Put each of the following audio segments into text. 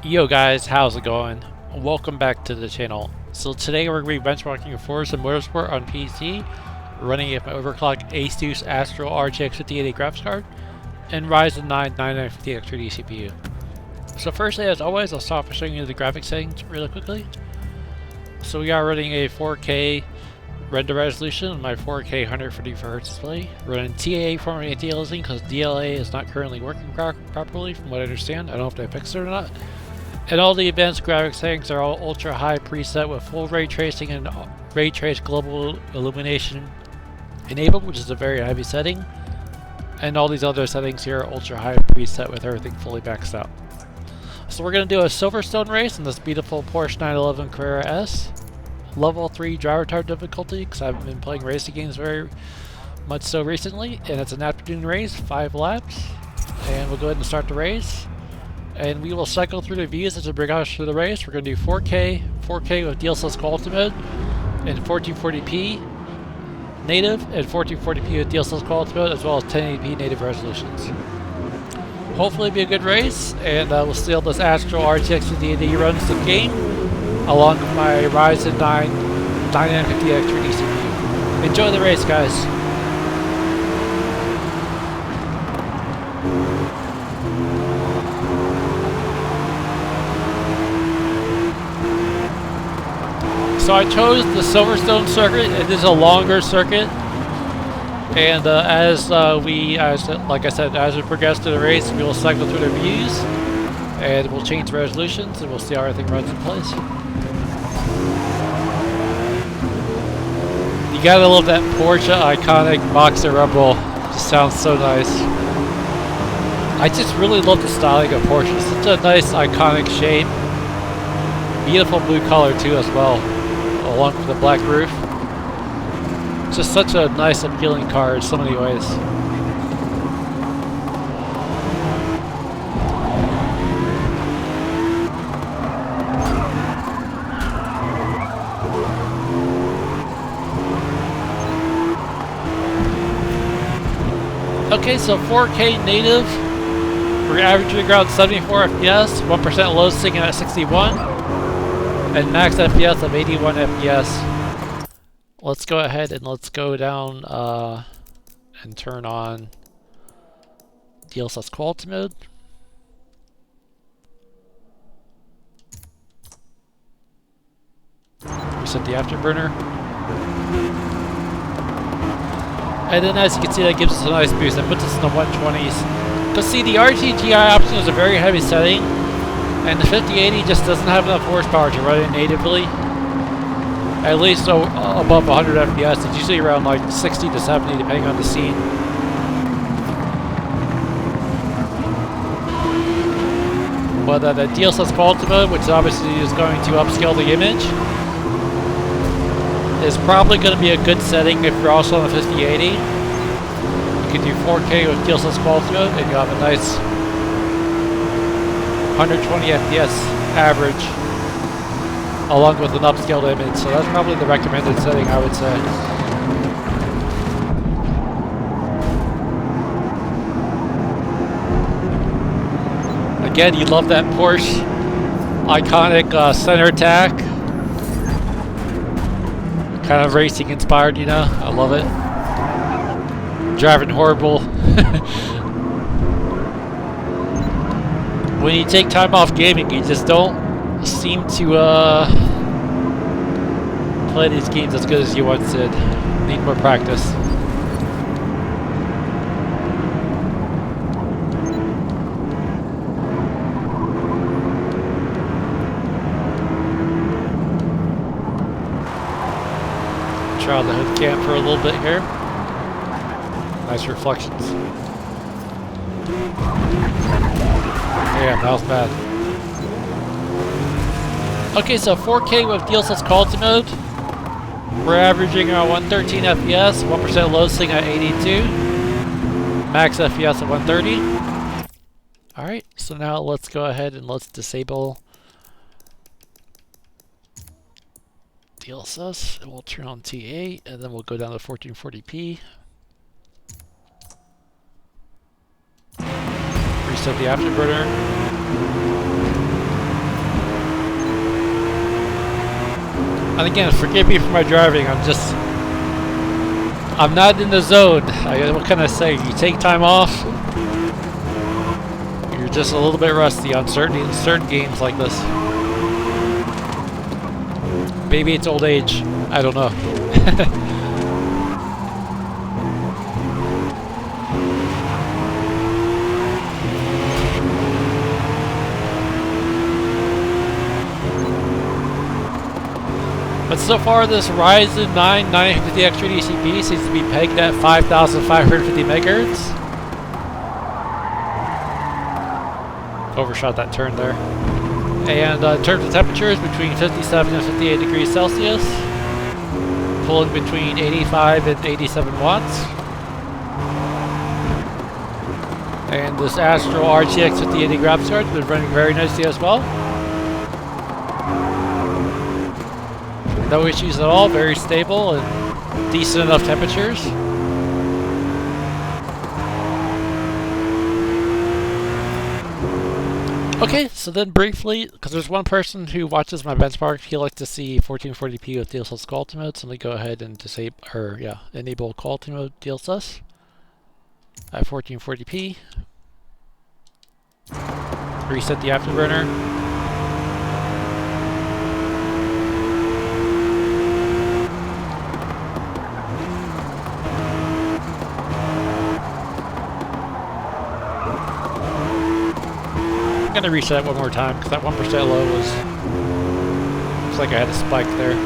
Yo guys, how's it going? Welcome back to the channel. So today we're going to be benchmarking Forza Motorsport on PC, running it my overclocked Asus Astral RTX 5080 graphics card, and Ryzen 9 9950X 3D CPU. So firstly, as always, I'll start by showing you the graphics settings really quickly. So we are running a 4K render resolution on my 4K 144Hz display, running TAA formatting and DLSS because DLA is not currently working properly from what I understand. I don't know if they fixed it or not. And all the advanced graphics settings are all ultra high preset with full ray tracing and ray trace global illumination enabled, which is a very heavy setting. And all these other settings here are ultra high preset with everything fully maxed out. So we're going to do a Silverstone race in this beautiful Porsche 911 Carrera S. Level 3 driver type difficulty because I've been playing racing games very much so recently. And it's an afternoon race, 5 laps. And we'll go ahead and start the race. And we will cycle through the views as we bring us through the race. We're going to do 4K with DLSS quality mode, and 1440p native, and 1440p with DLSS quality mode, as well as 1080p native resolutions. Hopefully it'll be a good race, and we'll see how this Astral RTX 5080 runs the game, along with my Ryzen 9 9950X 3D CPU. Enjoy the race, guys. So I chose the Silverstone circuit. It is a longer circuit, and like I said, as we progress through the race, we will cycle through the views, and we'll change resolutions, and we'll see how everything runs in place. You gotta love that Porsche iconic Boxer Rebel. Just sounds so nice. I just really love the styling of Porsche. It's such a nice iconic shape. Beautiful blue color too as well, along with the black roof. Just such a nice, appealing car in so many ways. Okay, so 4K native, we're averaging around 74 FPS, 1% low singing at 61. And max FPS of 81 FPS. Let's go ahead and let's go down and turn on DLSS quality mode. Reset the afterburner. And then as you can see, that gives us a nice boost and puts us in the 120s. Because see, the RTGI option is a very heavy setting, and the 5080 just doesn't have enough horsepower to run it natively. At least above 100 FPS. It's usually around like 60 to 70 depending on the scene. But the DLSS quality mode, which obviously is going to upscale the image, is probably going to be a good setting if you're also on the 5080. You can do 4K with DLSS quality mode and you have a nice 120 FPS average, along with an upscaled image, so that's probably the recommended setting, I would say. Again, you love that Porsche iconic center attack, kind of racing inspired, you know. I love it. Driving horrible. When you take time off gaming, you just don't seem to play these games as good as you once did. Need more practice. Try out the hood cam for a little bit here. Nice reflections. Yeah, that was bad. Okay, so 4K with DLSS quality mode. We're averaging around 113 FPS, 1% low sing at 82. Max FPS at 130. Alright, so now let's go ahead and let's disable DLSS, and we'll turn on TA, and then we'll go down to 1440p. Reset the afterburner. And again, forgive me for my driving. I'm not in the zone. What can I say? You take time off, you're just a little bit rusty on certain games like this. Maybe it's old age. I don't know. But so far, this Ryzen 9 950X DCP seems to be pegged at 5,550 megahertz. Overshot that turn there. And in terms of temperatures, between 57 and 58 degrees Celsius. Pulling between 85 and 87 watts. And this Astral RTX 5080 graphics card has been running very nicely as well. No issues at all, very stable and decent enough temperatures. Okay, so then briefly, because there's one person who watches my benchmark, he likes to see 1440p with DLSS quality mode, so let me go ahead and enable quality mode DLSS at 1440p. Reset the afterburner. I'm gonna reset one more time because that 1% low was, looks like I had a spike there.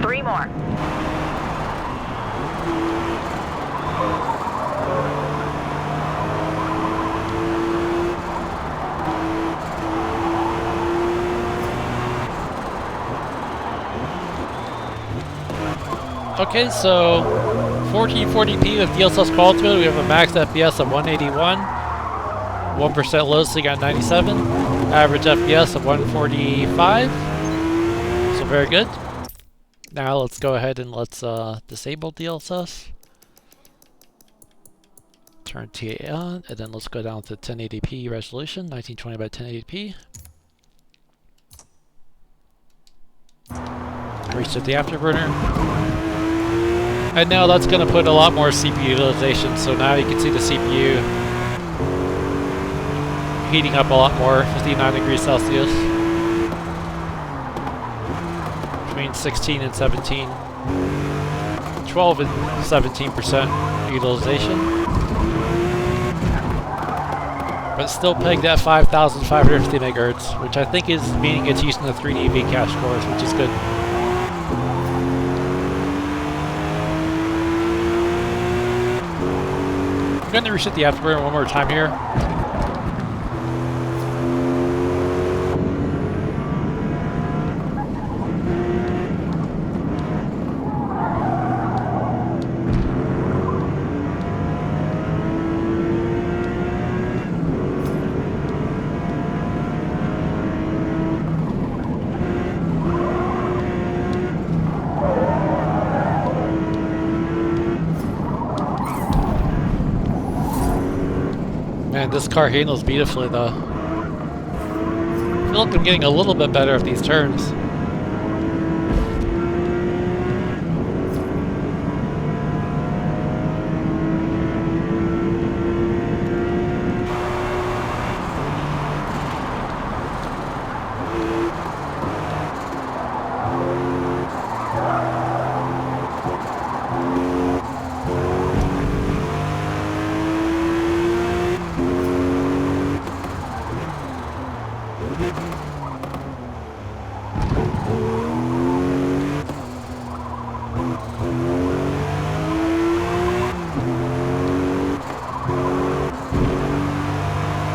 Three more. Okay, so 1440p with DLSS quality mode, we have a max FPS of 181, 1% low sitting at 97, average FPS of 145, so very good. Now let's go ahead and let's disable DLSS. Turn TA on, and then let's go down to 1080p resolution, 1920 by 1080p. Reset the afterburner. And now that's going to put a lot more CPU utilization, so now you can see the CPU heating up a lot more, 59 degrees Celsius. Between 16 and 17. 12 and 17% utilization. But still pegged at 5,550 megahertz, which I think is meaning it's using the 3D V-cache cores, which is good. I'm going to reset the afterburner one more time here. Man, this car handles beautifully though. I feel like I'm getting a little bit better at these turns.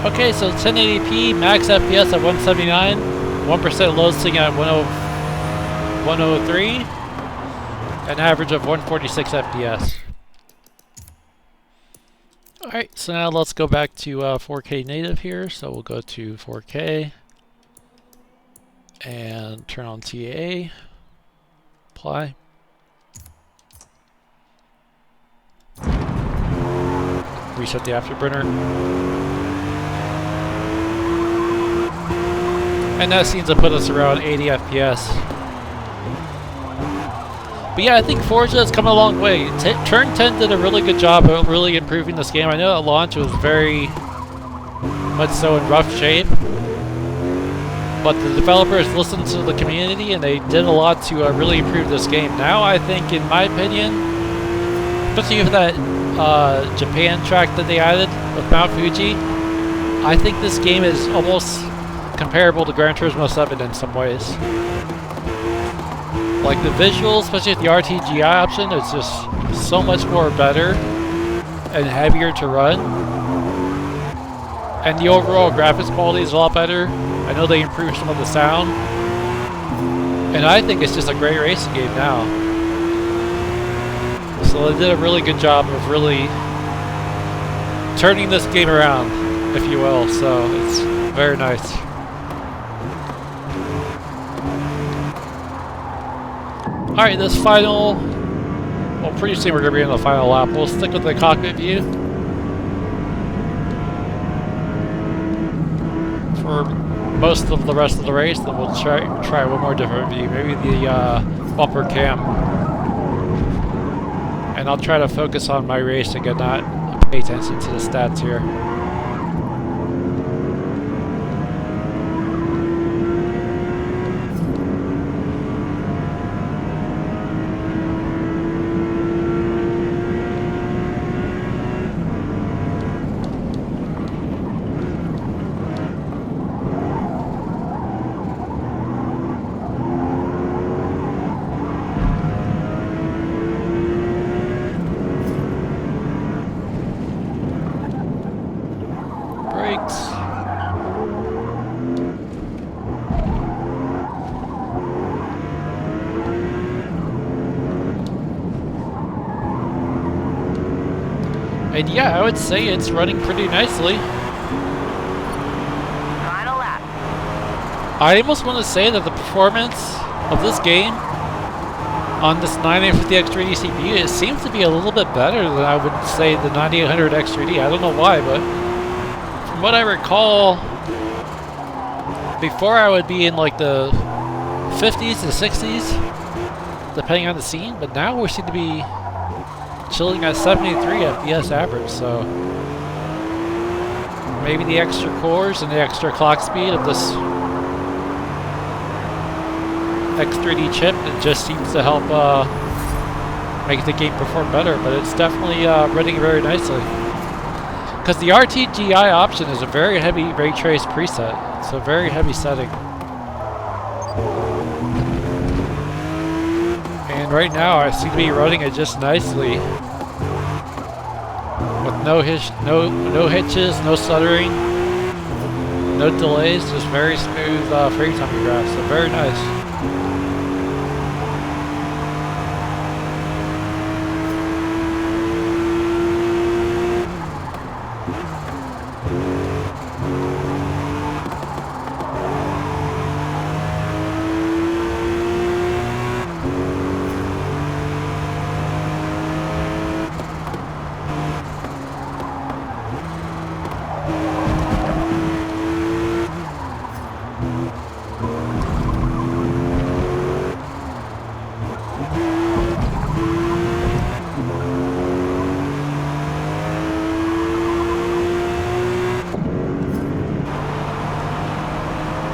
Okay, so 1080p, max FPS at 179, 1% low sitting at 103, an average of 146 FPS. Alright, so now let's go back to 4K native here. So we'll go to 4K and turn on TAA, apply. Reset the afterburner. And that seems to put us around 80 FPS. But yeah, I think Forza has come a long way. Turn 10 did a really good job of really improving this game. I know at launch it was very much so in rough shape. But the developers listened to the community and they did a lot to really improve this game. Now I think, in my opinion, especially with that Japan track that they added with Mount Fuji, I think this game is almost comparable to Gran Turismo 7 in some ways. Like the visuals, especially with the RTGI option, is just so much more better and heavier to run. And the overall graphics quality is a lot better. I know they improved some of the sound. And I think it's just a great racing game now. So they did a really good job of really turning this game around, if you will. So it's very nice. Alright, this final... Well, pretty soon we're going to be in the final lap. We'll stick with the cockpit view. For most of the rest of the race, then we'll try one more different view. Maybe the bumper cam. And I'll try to focus on my racing and not pay attention to the stats here. And yeah, I would say it's running pretty nicely. Final lap. I almost want to say that the performance of this game on this 9850X 3D CPU, it seems to be a little bit better than I would say the 9800X 3D. I don't know why, but from what I recall, before I would be in like the 50s to 60s, depending on the scene, but now we seem to be chilling at 73 FPS average, so maybe the extra cores and the extra clock speed of this X3D chip, it just seems to help make the game perform better, but it's definitely running very nicely. Because the RTGI option is a very heavy ray trace preset. It's a very heavy setting. And right now I seem to be running it just nicely. With no hitches, no stuttering, no delays, just very smooth frame time graphs, so very nice.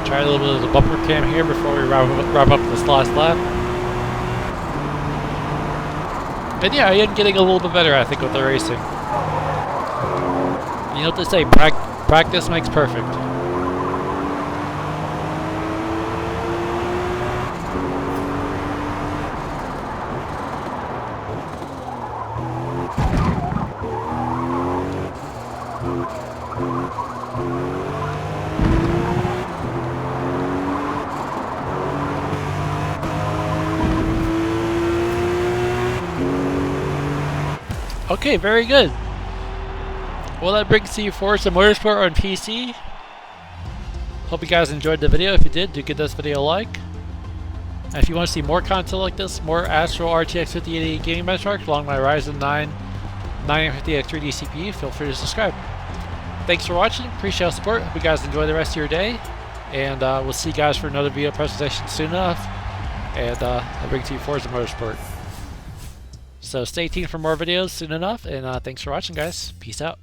Try a little bit of the bumper cam here before we wrap up this last lap. And yeah, I am getting a little bit better, I think, with the racing. You know what they say, practice makes perfect. Okay, very good. Well, that brings you Forza Motorsport on PC. Hope you guys enjoyed the video. If you did, do give this video a like. And if you want to see more content like this, more Astral RTX 5080 gaming benchmarks along my Ryzen 9 950X 3D CPU, feel free to subscribe. Thanks for watching. Appreciate the support. Hope you guys enjoy the rest of your day. And we'll see you guys for another video presentation soon enough. And I'll bring to you Forza Motorsport. So stay tuned for more videos soon enough. And thanks for watching, guys. Peace out.